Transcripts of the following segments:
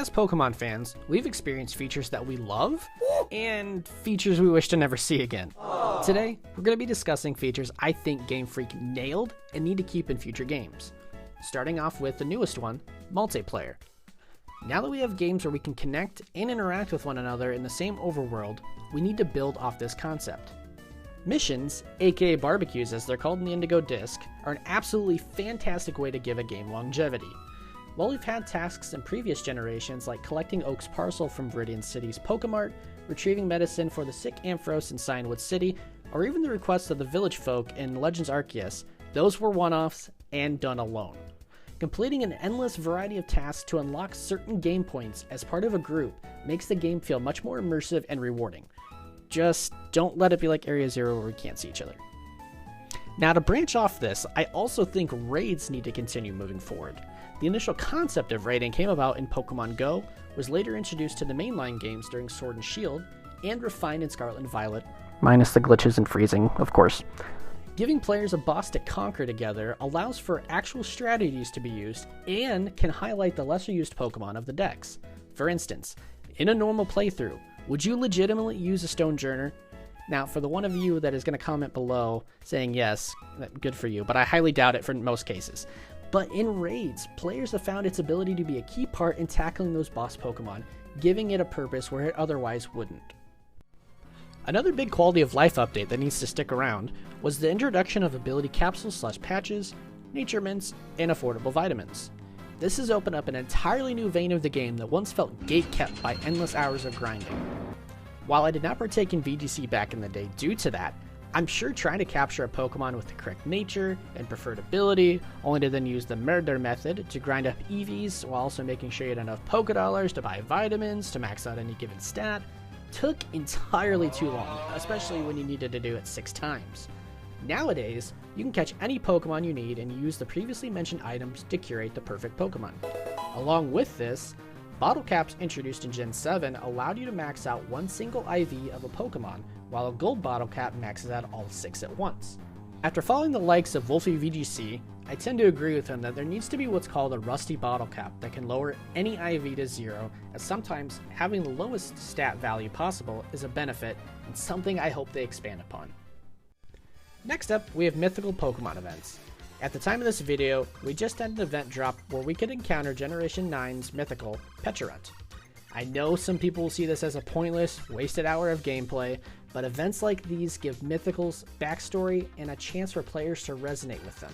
As Pokemon fans, we've experienced features that we love and features we wish to never see again. Today, we're going to be discussing features I think Game Freak nailed and need to keep in future games. Starting off with the newest one, multiplayer. Now that we have games where we can connect and interact with one another in the same overworld, we need to build off this concept. Missions, aka barbecues as they're called in the Indigo Disc, are an absolutely fantastic way to give a game longevity. While we've had tasks in previous generations like collecting Oak's parcel from Viridian City's Pokemart, retrieving medicine for the sick Ampharos in Cyanwood City, or even the requests of the village folk in Legends Arceus, those were one-offs and done alone. Completing an endless variety of tasks to unlock certain game points as part of a group makes the game feel much more immersive and rewarding. Just don't let it be like Area Zero where we can't see each other. Now to branch off this, I also think raids need to continue moving forward. The initial concept of raiding came about in Pokemon Go, was later introduced to the mainline games during Sword and Shield, and refined in Scarlet and Violet, minus the glitches and freezing, of course. Giving players a boss to conquer together allows for actual strategies to be used and can highlight the lesser used Pokemon of the decks. For instance, in a normal playthrough, would you legitimately use a Stonejourner? Now, for the one of you that is going to comment below saying yes, good for you, but I highly doubt it for most cases. But in raids, players have found its ability to be a key part in tackling those boss Pokemon, giving it a purpose where it otherwise wouldn't. Another big quality of life update that needs to stick around was the introduction of ability capsules / patches, nature mints, and affordable vitamins. This has opened up an entirely new vein of the game that once felt gatekept by endless hours of grinding. While I did not partake in VGC back in the day due to that, I'm sure trying to capture a Pokemon with the correct nature and preferred ability, only to then use the murder method to grind up EVs while also making sure you had enough Pokédollars to buy vitamins to max out any given stat, took entirely too long, especially when you needed to do it 6 times. Nowadays, you can catch any Pokemon you need and use the previously mentioned items to curate the perfect Pokemon. Along with this, bottle caps introduced in Gen 7 allowed you to max out one single IV of a Pokemon, while a gold bottle cap maxes out all 6 at once. After following the likes of Wolfie VGC, I tend to agree with him that there needs to be what's called a rusty bottle cap that can lower any IV to 0, as sometimes having the lowest stat value possible is a benefit and something I hope they expand upon. Next up, we have mythical Pokemon events. At the time of this video, we just had an event drop where we could encounter Generation 9's mythical Pecharunt. I know some people will see this as a pointless, wasted hour of gameplay, but events like these give mythicals backstory and a chance for players to resonate with them.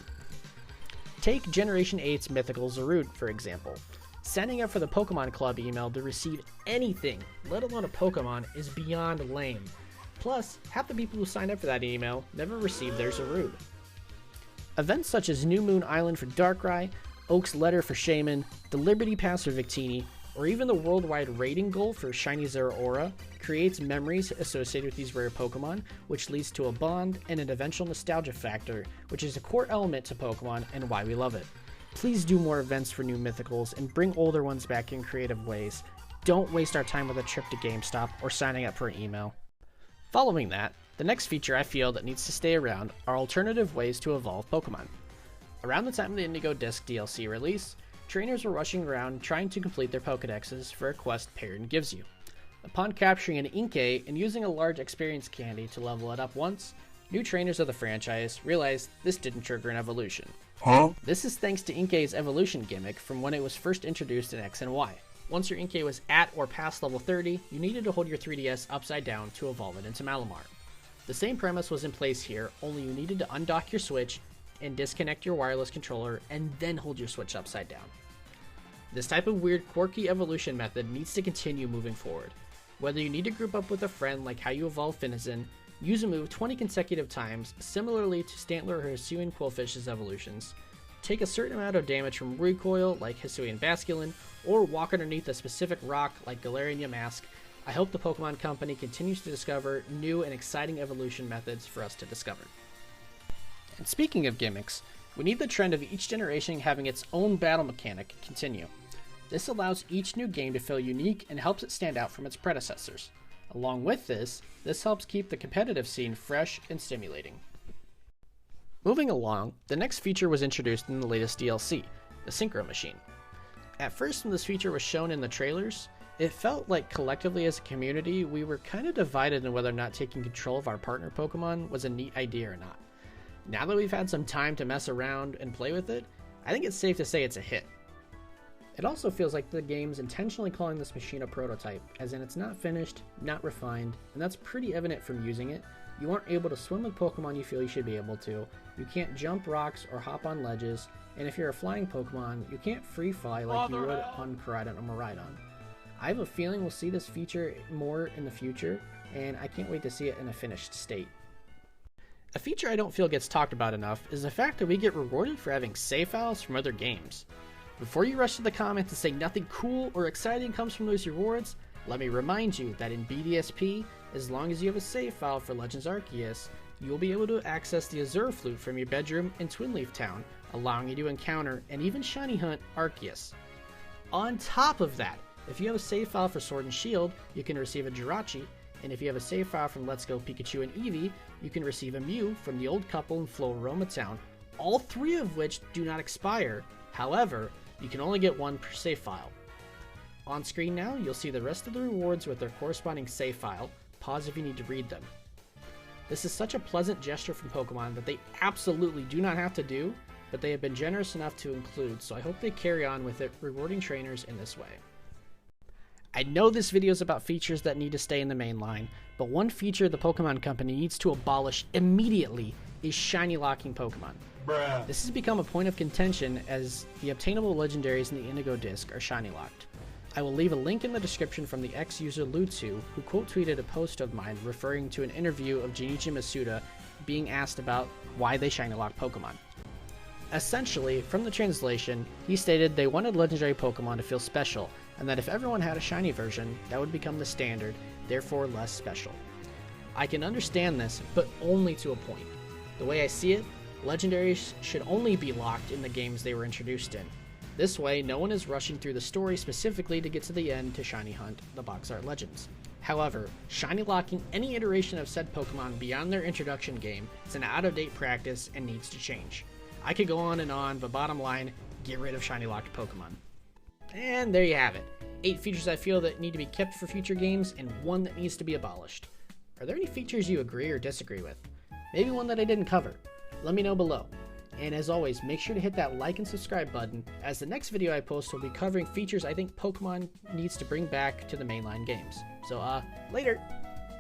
Take Generation 8's mythical Zarude, for example. Signing up for the Pokemon Club email to receive anything, let alone a Pokemon, is beyond lame. Plus, half the people who signed up for that email never received their Zarude. Events such as New Moon Island for Darkrai, Oak's Letter for Shaman, the Liberty Pass for Victini, or even the worldwide rating goal for Shiny Zeraora creates memories associated with these rare Pokemon, which leads to a bond and an eventual nostalgia factor, which is a core element to Pokemon and why we love it. Please do more events for new mythicals and bring older ones back in creative ways. Don't waste our time with a trip to GameStop or signing up for an email. Following that, the next feature I feel that needs to stay around are alternative ways to evolve Pokemon. Around the time of the Indigo Disc DLC release, trainers were rushing around trying to complete their Pokedexes for a quest Perrin gives you. Upon capturing an Inkay and using a large experience candy to level it up once, new trainers of the franchise realized this didn't trigger an evolution. This is thanks to Inkay's evolution gimmick from when it was first introduced in X and Y. Once your Inkay was at or past level 30, you needed to hold your 3DS upside down to evolve it into Malamar. The same premise was in place here, only you needed to undock your Switch and disconnect your wireless controller and then hold your Switch upside down. This type of weird quirky evolution method needs to continue moving forward. Whether you need to group up with a friend like how you evolve Finizen, use a move 20 consecutive times similarly to Stantler or Hisuian Quillfish's evolutions, take a certain amount of damage from recoil like Hisuian Basculin, or walk underneath a specific rock like Galarian Yamask, I hope the Pokemon Company continues to discover new and exciting evolution methods for us to discover. And speaking of gimmicks, we need the trend of each generation having its own battle mechanic continue. This allows each new game to feel unique and helps it stand out from its predecessors. Along with this helps keep the competitive scene fresh and stimulating. Moving along, the next feature was introduced in the latest DLC, the Synchro Machine. At first, when this feature was shown in the trailers, it felt like collectively as a community, we were kind of divided on whether or not taking control of our partner Pokemon was a neat idea or not. Now that we've had some time to mess around and play with it, I think it's safe to say it's a hit. It also feels like the game's intentionally calling this machine a prototype, as in it's not finished, not refined, and that's pretty evident from using it. You aren't able to swim with Pokemon you feel you should be able to, you can't jump rocks or hop on ledges, and if you're a flying Pokemon, you can't free fly like you would on Koraidon or Miraidon. I have a feeling we'll see this feature more in the future, and I can't wait to see it in a finished state. A feature I don't feel gets talked about enough is the fact that we get rewarded for having save files from other games. Before you rush to the comments and say nothing cool or exciting comes from those rewards, let me remind you that in BDSP, as long as you have a save file for Legends Arceus, you will be able to access the Azure Flute from your bedroom in Twin Leaf Town, allowing you to encounter and even shiny hunt Arceus. On top of that, if you have a save file for Sword and Shield, you can receive a Jirachi, and if you have a save file from Let's Go Pikachu and Eevee, you can receive a Mew from the Old Couple in Floaroma Town, all three of which do not expire. However, you can only get one per save file. On screen now, you'll see the rest of the rewards with their corresponding save file. Pause if you need to read them. This is such a pleasant gesture from Pokemon that they absolutely do not have to do, but they have been generous enough to include, so I hope they carry on with it, rewarding trainers in this way. I know this video is about features that need to stay in the main line, but one feature the Pokemon Company needs to abolish immediately is shiny locking Pokemon. Bruh. This has become a point of contention as the obtainable legendaries in the Indigo Disc are shiny locked. I will leave a link in the description from the ex-user Lutsu, who quote tweeted a post of mine referring to an interview of Jinichi Masuda being asked about why they shiny lock Pokemon. Essentially, from the translation, he stated they wanted legendary Pokemon to feel special, and that if everyone had a shiny version, that would become the standard, therefore less special. I can understand this, but only to a point. The way I see it, legendaries should only be locked in the games they were introduced in. This way, no one is rushing through the story specifically to get to the end to shiny hunt the box art legends. However, shiny locking any iteration of said Pokemon beyond their introduction game is an out-of-date practice and needs to change. I could go on, but bottom line, get rid of shiny locked Pokemon. And there you have it. 8 features I feel that need to be kept for future games, and 1 that needs to be abolished. Are there any features you agree or disagree with? Maybe one that I didn't cover? Let me know below. And as always, make sure to hit that like and subscribe button, as the next video I post will be covering features I think Pokemon needs to bring back to the mainline games. So, later!